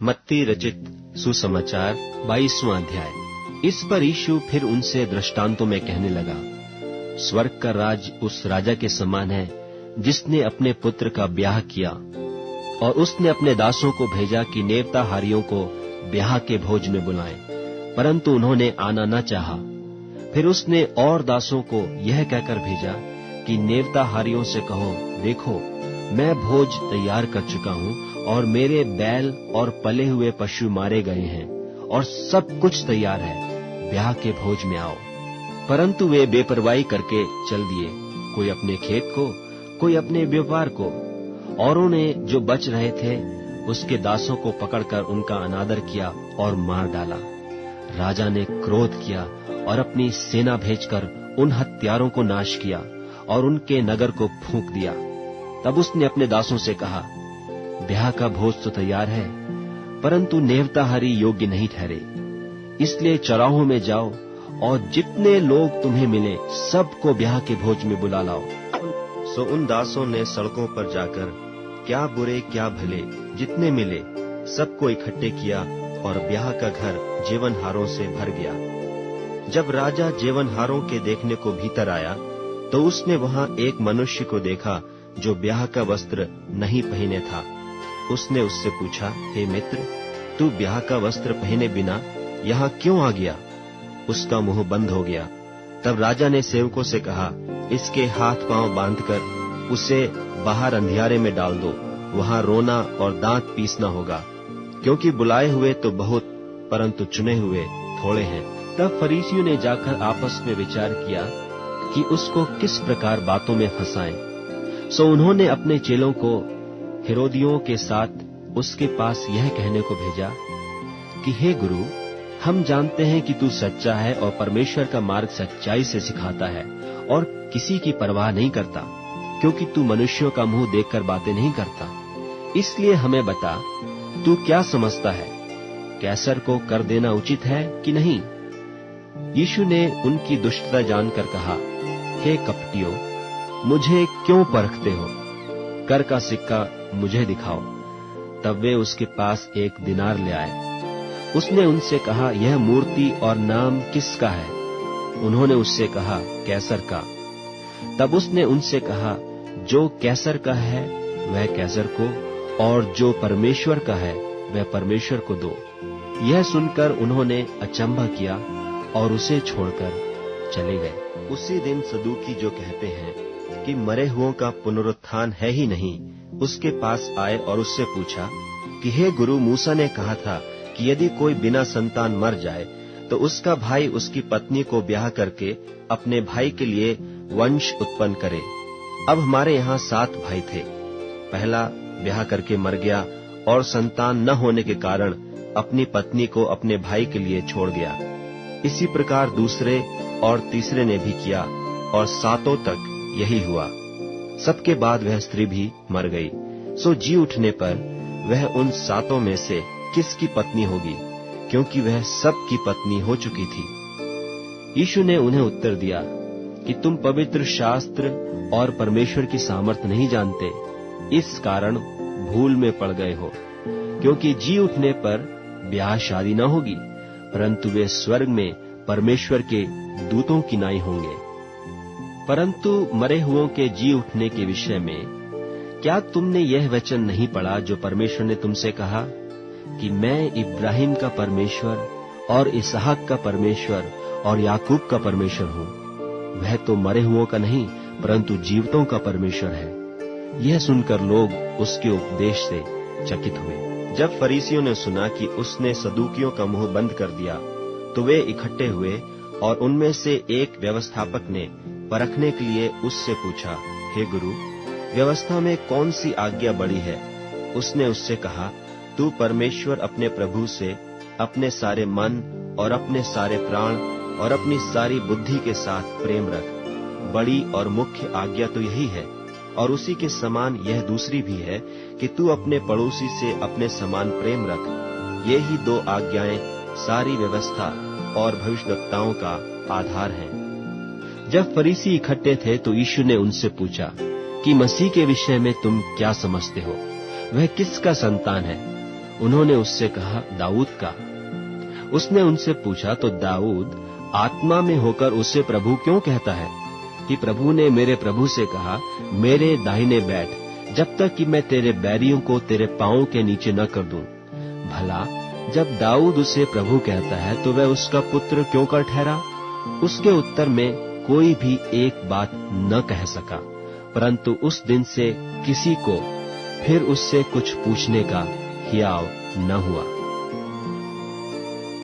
मत्ती रचित सुसमाचार 22वां अध्याय। इस पर यीशु फिर उनसे दृष्टांतों में कहने लगा, स्वर्ग का राज उस राजा के समान है जिसने अपने पुत्र का ब्याह किया, और उसने अपने दासों को भेजा कि नेवताहारियों को ब्याह के भोज में बुलाएं, परंतु उन्होंने आना न चाहा। फिर उसने और दासों को यह कहकर भेजा कि नेवताहारियों से कहो, देखो मैं भोज तैयार कर चुका हूँ, और मेरे बैल और पले हुए पशु मारे गए हैं, और सब कुछ तैयार है, ब्याह के भोज में आओ। परंतु वे बेपरवाही करके चल दिए, कोई अपने खेत को, कोई अपने व्यापार को। औरों ने जो बच रहे थे उसके दासों को पकड़कर उनका अनादर किया और मार डाला। राजा ने क्रोध किया और अपनी सेना भेजकर उन हत्यारों को नाश किया और उनके नगर को फूंक दिया। तब उसने अपने दासों से कहा, ब्याह का भोज तो तैयार है, परंतु नेवताहारी योग्य नहीं ठहरे। इसलिए चौराहों में जाओ और जितने लोग तुम्हें मिले सबको ब्याह के भोज में बुला लाओ। सो उन दासों ने सड़कों पर जाकर क्या बुरे क्या भले जितने मिले सबको इकट्ठे किया, और ब्याह का घर जेवनहारों से भर गया। जब राजा जेवनहारों के देखने को भीतर आया तो उसने वहां एक मनुष्य को देखा जो ब्याह का वस्त्र नहीं पहने था। उसने उससे पूछा, हे मित्र, तू ब्याह का वस्त्र पहने बिना यहाँ क्यों आ गया? उसका मुंह बंद हो गया। तब राजा ने सेवकों से कहा, इसके हाथ पांव बांधकर उसे बाहर अंधियारे में डाल दो, वहां रोना और दांत पीसना होगा, क्योंकि बुलाए हुए तो बहुत, परंतु चुने हुए थोड़े हैं। तब फरीसियों ने जाकर आपस में विचार किया कि उसको किस प्रकार बातों में फंसाएं। सो उन्होंने अपने चेलों को हेरोदियों के साथ उसके पास यह कहने को भेजा कि हे गुरु, हम जानते हैं कि तू सच्चा है और परमेश्वर का मार्ग सच्चाई से सिखाता है और किसी की परवाह नहीं करता, क्योंकि तू मनुष्यों का मुंह देखकर बातें नहीं करता। इसलिए हमें बता, तू क्या समझता है, कैसर को कर देना उचित है कि नहीं? यीशु ने उनकी दुष्टता जानकर कहा, हे कपटियों, मुझे क्यों परखते हो? कर का सिक्का मुझे दिखाओ। तब वे उसके पास एक दिनार ले आए। उसने उनसे कहा, यह मूर्ति और नाम किसका है? उन्होंने उससे कहा, कैसर का। तब उसने उनसे कहा, जो कैसर का है वह कैसर को, और जो परमेश्वर का है वह परमेश्वर को दो। यह सुनकर उन्होंने अचंभा किया और उसे छोड़कर चले गए। उसी दिन सदूकी, जो कहते हैं कि मरे हुओं का पुनरुत्थान है ही नहीं, उसके पास आए और उससे पूछा कि हे गुरु, मूसा ने कहा था कि यदि कोई बिना संतान मर जाए तो उसका भाई उसकी पत्नी को ब्याह करके अपने भाई के लिए वंश उत्पन्न करे। अब हमारे यहाँ 7 भाई थे। पहला ब्याह करके मर गया और संतान न होने के कारण अपनी पत्नी को अपने भाई के लिए छोड़ गया। इसी प्रकार दूसरे और तीसरे ने भी किया, और 7 तक यही हुआ। सबके बाद वह स्त्री भी मर गई। सो जी उठने पर वह उन 7 में से किसकी पत्नी होगी, क्योंकि वह सब की पत्नी हो चुकी थी। यीशु ने उन्हें उत्तर दिया कि तुम पवित्र शास्त्र और परमेश्वर की सामर्थ नहीं जानते, इस कारण भूल में पड़ गए हो। क्योंकि जी उठने पर ब्याह शादी न होगी, परंतु वे स्वर्ग में परमेश्वर के दूतों की नाई होंगे। परंतु मरे हुओं के जी उठने के विषय में क्या तुमने यह वचन नहीं पढ़ा जो परमेश्वर ने तुमसे कहा कि मैं इब्राहिम का परमेश्वर और इसहाक का परमेश्वर और याकूब का परमेश्वर हूँ? वह तो मरे हुओं का नहीं, परंतु जीवितों का परमेश्वर है। यह सुनकर लोग उसके उपदेश से चकित हुए। जब फरीसियों ने सुना कि उसने सदूकियों का मुंह बंद कर दिया, तो वे इकट्ठे हुए, और उनमें से एक व्यवस्थापक ने परखने के लिए उससे पूछा, हे गुरु, व्यवस्था में कौन सी आज्ञा बड़ी है? उसने उससे कहा, तू परमेश्वर अपने प्रभु से अपने सारे मन और अपने सारे प्राण और अपनी सारी बुद्धि के साथ प्रेम रख। बड़ी और मुख्य आज्ञा तो यही है, और उसी के समान यह दूसरी भी है कि तू अपने पड़ोसी से अपने समान प्रेम रख। ये ही 2 आज्ञाएं सारी व्यवस्था और भविष्यवक्ताओं का आधार हैं। जब फरीसी इकट्ठे थे तो यीशु ने उनसे पूछा कि मसीह के विषय में तुम क्या समझते हो? वह किसका संतान है? उन्होंने उससे कहा, दाऊद का। उसने उनसे पूछा तो दाऊद आत्मा में होकर उसे प्रभु क्यों कहता है कि प्रभु ने मेरे प्रभु से कहा, मेरे दाहिने बैठ, जब तक कि मैं तेरे बैरियों को तेरे पांवों के नीचे न कर दूं। भला जब दाऊद उसे प्रभु कहता है तो वह उसका पुत्र क्यों कर ठहरा? उसके उत्तर में कोई भी एक बात न कह सका, परंतु उस दिन से किसी को फिर उससे कुछ पूछने का हियाव न हुआ।